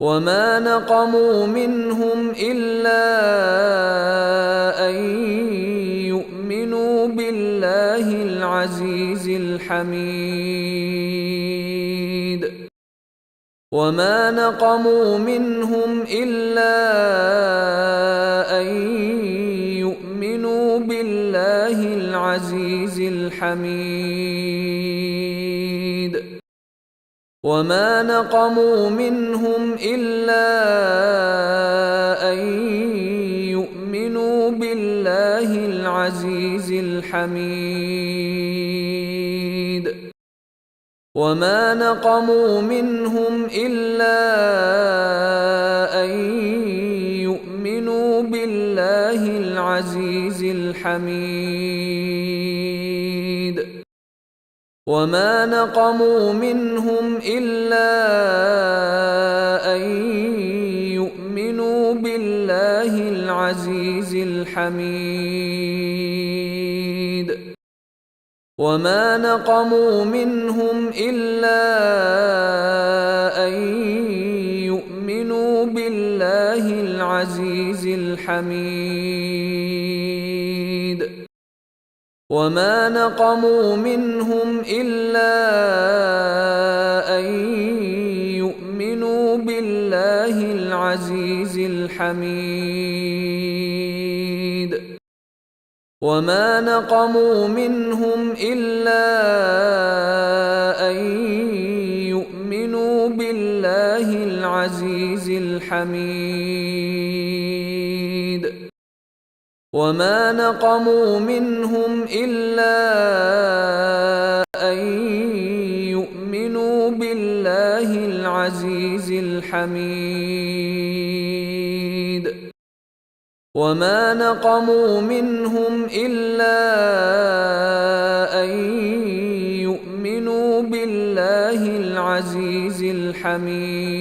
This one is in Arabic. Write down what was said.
وما نقموا منهم إلا أن يؤمنوا بالله العزيز الحميد وما نقموا منهم إلا أن يؤمنوا بالله العزيز الحميد وما نقموا منهم إلا أن يؤمنوا بالله العزيز الحميد وما نقموا منهم إلا أن يؤمنوا بالله العزيز الحميد وما نقموا منهم إلا أن يؤمنوا بالله العزيز الحميد وما نقموا منهم إلا أن يؤمنوا بالله العزيز الحميد وما نقموا منهم إلا أن يؤمنوا بالله العزيز الحميد وما نقموا منهم إلا أن يؤمنوا بالله العزيز الحميد وما نقموا منهم إلا أن يؤمنوا بالله العزيز الحميد وما نقموا منهم إلا أن يؤمنوا بالله العزيز الحميد